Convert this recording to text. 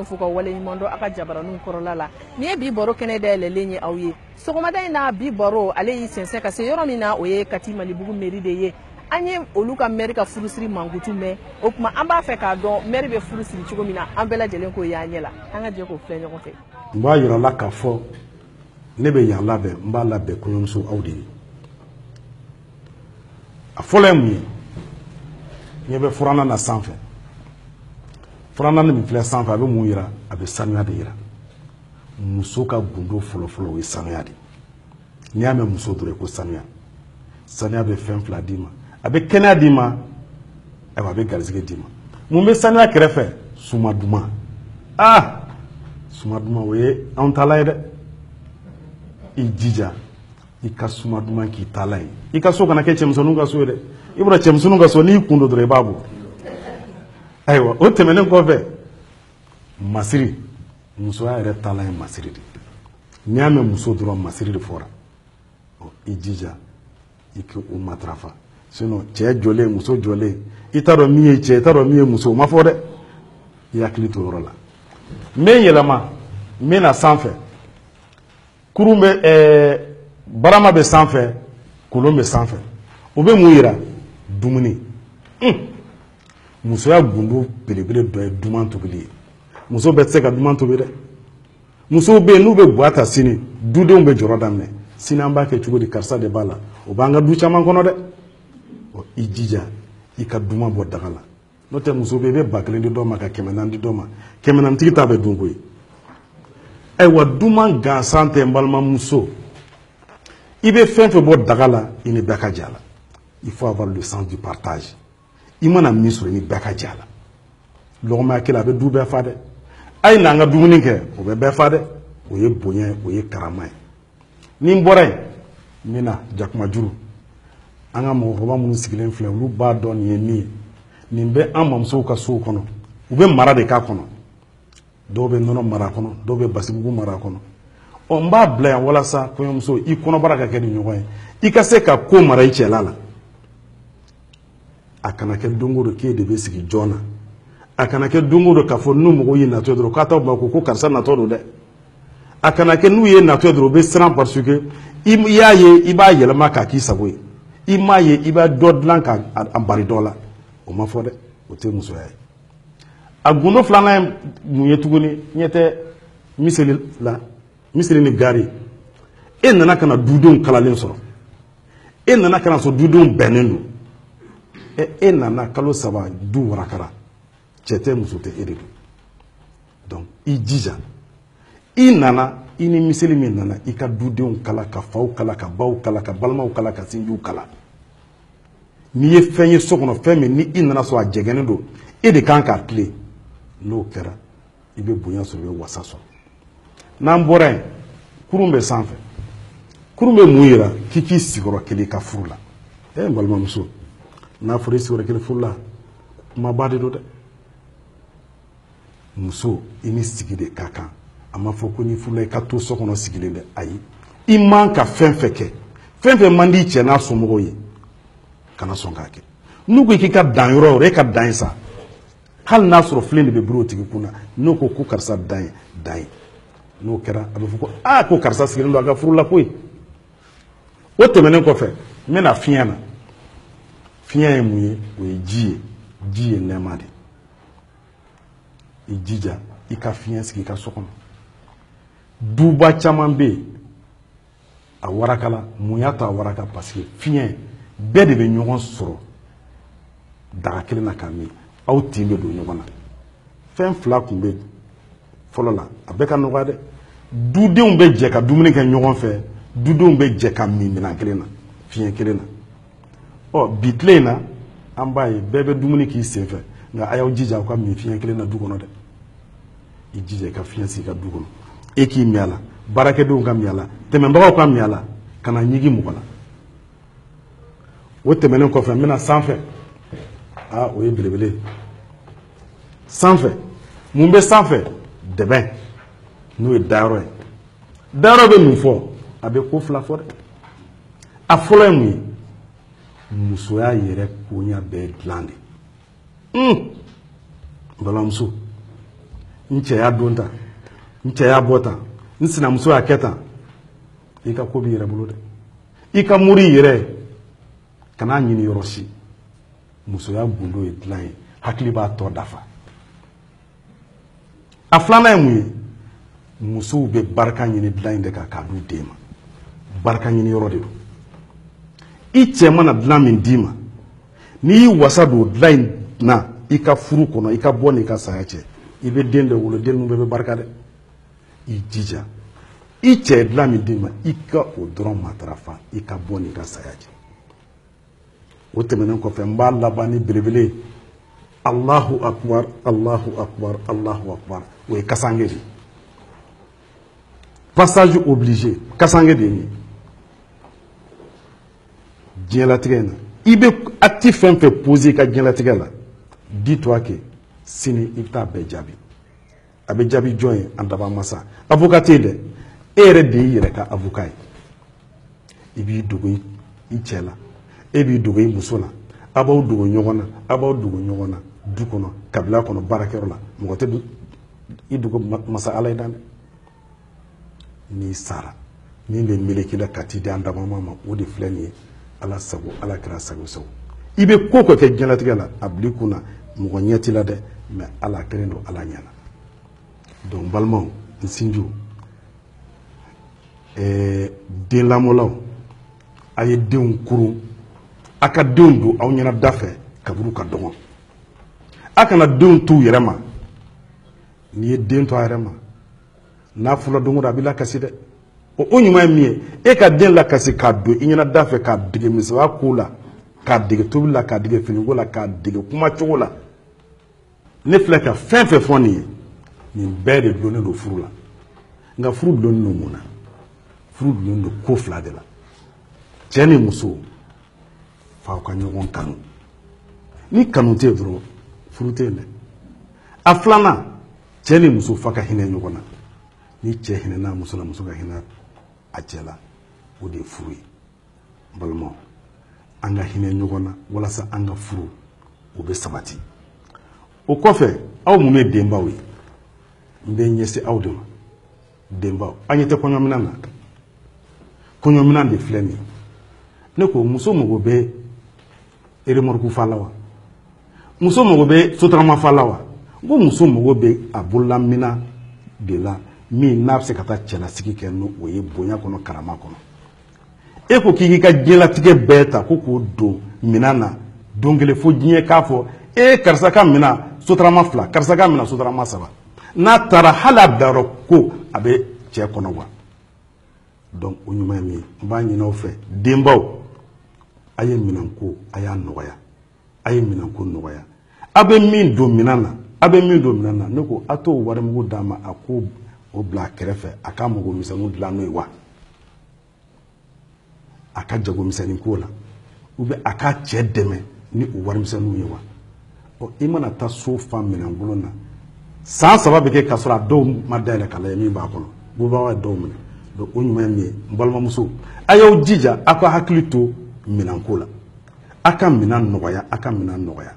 Fuka wale imondo aka jabaranu korola la ni bi boro kene de lelenye awye sogomada ina bi boro ale yi sense ka se yoro mina oye kati malibugu meri de ye anye oluka meri ka furusiri mangutu me okuma amba fe ka don meri be furusiri chigo mina ambela jelen ko ya nyela anga je ko flenyo ko fe mba yira la ka fo ne be yan labe mba labe kunyumso awde afolem ni be furana na sanfe Frana ni mfile sanfa abe mu yira abe sanuya de yira muso ka gundo folo folo we sanuya de ni ame muso dore ko sanuya be fem fla dima abe kena dima e ba be garzige dima mu be sanuya krefe suma duma we on talay de ijija ika suma duma ki talay ika so kana ke chemsonu ga so de ibra chemsonu ga so ni kundo dore babu aywa o temenen ko fe masiri muso ya re tala masiri de nyame muso dro masiri de fora o ijija ike o matrafa sino che jole muso jole itaro miye che itaro miye muso ma fode ya klito rola me yelama me na sanfe kurumbe barama be sanfe kolombe sanfe obe muyira dumuni muso ya gundo belebele do duman tobili muso be se ka duman tobire muso be nu be boata sini dudenw be joro damne sini amba ke chugo di karsa de bala o banga du chaman kono de o ijija ika duman bo dagala no te muso be bakle ndi do maka kemenan di do ma kemenan tigita be dungo yi e wa duman ga sante mbalma muso ibe fenfe bo dagala ini baka jala il faut avoir le sens du partage imana misro ni baka jala logma kila be du be fade ay na nga dumuni ke o be fade o ye bonye o ye karamay ni mbore mina jakuma juru anga mo roba mun sigilen fle lu ba don ye ni be amamso ka so kono u be mara de ka kono do be nono mara kono do be basibugu mara kono o mba bla wala sa ko yomso I kono baraka ke ni nyoy I ka se ka ko mara I chelala akana ke dongoro ke de be sigi jona akana ke dongoro ka fo nu mo yi na to dro ka ta ba ko karsa na to do de akana ke nu ye na to dro be sran parce que ya ye iba yele maka ki sabo ima ye iba dodlan ka ambari dola o ma fo de o te muso ya aguno flana mu yetuguni nyete miseli ni gari nana kana dudon kalalen soro nana kana so dudon benendo nana kalo saba du warakara chete musote eredu donc ijija nana ini miseli min nana ika dudenw kala ka faw kala ka baw kala ka balmaw kala ka sinju kala ni ye fenye sokono femme ni nana so ajegene do de kan ka tle no kera ibe bonya so be wasaso nan boren kurumbe sanfe kurumbe muyira kiki sigoro kele ka furula balma muso na fure sigoro kele furula ma bade do de muso ini sigide kaka ama foko ni furula ka to sokono sigile de ayi iman ka fenfeke mandi che na somogo yi kana songa ke nugo ikika dan yoro re ka dan sa hal nasro flin be bro tigi kuna no ko ku karsa dan no kera abe fuko ko karsa sigile ndo aga furula koy o temenen ko fe mena fiana fiya muye we jiye nemade ijija ika fiya sigi ka sokono duba chamambe a warakala muyata waraka parce que fiya be de be nyogon soro daga kelen na kami aw timbe do nyogona fen fla kumbe folola abeka no gade dudenw be je ka dumuni ke nyogon fe dudenw be je ka mimina kelen na fiya kelen na o bitlena ambaye bebe dumuni ki sefe nga ayaw jija ko mi fiya kelen na dugono de ijije ka fiya si ka dugono eki miala barake do ngam yala tememba ko am yala kana nyigi mukola wote menen ko fa mena sanfe o ye belebele sanfe mumbe sanfe deben no e daro be mu fo abe ko fla fo a folo mu muso ya yere ko nya be glande balamso n cɛya don tan n cɛya bɔ tan n sinamuso y'a kɛ tan i ka ko b'i yɛrɛ bolo dɛ i ka muri yɛrɛ kan'a ɲini yɔrɔ si musoya gundo ye dilan ye hakili b'a tɔ dafa a filanan ye mun ye musow bɛ barika ɲini dilan in de kan k'a d'u den ma barika ɲini yɔrɔ de don i cɛ mana dilan min d'i ma n'i y'i wasa don dilan in na i ka furu kɔnɔ i ka bɔ n'i ka saya cɛ i bɛ den de wolo den ninnu bɛɛ bɛ barika dɛ i jija i cɛ dilan min d'i ma i ka o dɔrɔn matarafa i ka bɔ n'i ka saya cɛ o tɛmɛnen kɔfɛ n b'a laban ni belebele ye Allahu akbar Allahu akbar Allahu akbar o ye kasange de passage obligé kasange de ye diɲɛlatigɛ in na i bɛ acte fɛn fɛn poser i ka diɲɛlatigɛ la dis-toi que sini i bɛ taa bɛɛ jaabi a bɛ jaabi jɔn ye an daba masa avocat tɛ yen dɛ e yɛrɛ de y'i yɛrɛ ka avocat ye i b'i dogo i cɛ la e b'i dogo i muso la a b'aw dogo ɲɔgɔn na a b'aw dogo ɲɔgɔn na du kɔnɔ kabila kɔnɔ baarakɛyɔrɔ la mɔgɔ tɛ i dogo masa ala ye dan dɛ n'i sara min bɛ meleke la ka t'i di an dabama ma o de filɛ nin ye ala sago ala kɛra sago sago i bɛ ko kɛ diɲɛlatigɛ la a bil'i kun na mɔgɔ ɲɛ t'i la dɛ mais ala kɛlen don ala ɲɛna donc balimaw n sinjiw den lamɔlaw a ye denw kurun a ka denw don aw ɲɛna da fɛ kaburu ka dɔgɔ a kana denw t'u yɛrɛ ma n'i ye den to a yɛrɛ ma n'a fɔra don o don a b'i lakasi dɛ o ɲuman ye min ye e ka den lakasi k'a don i ɲɛna da fɛ k'a dege misɛnya ko la k'a dege tobili la k'a dege finiko la k'a dege kumacogo la ne filɛ ka fɛn fɛn fɔ nin ye nin bɛɛ de donnen don furu la nka furu donnen don mun na furu donnen don ko fila de la cɛ ni muso f'aw ka ɲɔgɔn kanu ni kanu tɛ yen dɔrɔn furu tɛ yen dɛ a filanan cɛ ni muso f'a ka hinɛ ɲɔgɔn na ni cɛ hinɛna muso la muso ka hinɛ a cɛ la o de ye furu ye n balimaw an ka hinɛ ɲɔgɔn na walasa an ka furu o bɛ sabati o kɔfɛ aw minnu ye denbaw ye n bɛ ɲɛsin aw de ma denbaw an ɲɛ tɛ kɔɲɔminan na kɔɲɔminan de filɛ nin ye ne ko muso mago bɛ remorque fa la wa muso mago bɛ sotarama fa la wa n ko muso mago bɛ a bololamina de la min n'a bɛ se ka taa cɛlasigi kɛ n'o ye bonya kɔnɔ karama kɔnɔ e ko k'i ka diɲɛlatigɛ bɛɛ ta ko k'o don minan na don kelen fo diɲɛ k'a fɔ karisa ka minan sotarama 2 karisa ka minan sotarama 3 n'a taara hali a bilayɔrɔ ko a bɛ cɛ kɔnɔ wa donc o ɲuman ye min ye n b'a ɲini aw fɛ denbaw a ye minanko a y'a nɔgɔya a ye minanko nɔgɔya a bɛ min don minan na a bɛ min don minan na ne ko a t'o warimugu d'a ma a ko o bila a kɛrɛfɛ a ka mɔgɔ misɛnninw dilan n'o ye wa a ka jagomisɛnnin ko la ou bien a ka cɛ dɛmɛ ni o warimisɛnninw ye wa ɔ i mana taa so fa minɛnkolon na san 3 bɛ kɛ k'a sɔrɔ a dɔw ma dayɛlɛ k'a lajɛ min b'a kɔnɔ bubaga ye dɔw minɛ donc o ɲuman ye min ye n balimamuso a y'aw jija a ka hakili to minanko la a ka minan nɔgɔya a ka minan nɔgɔya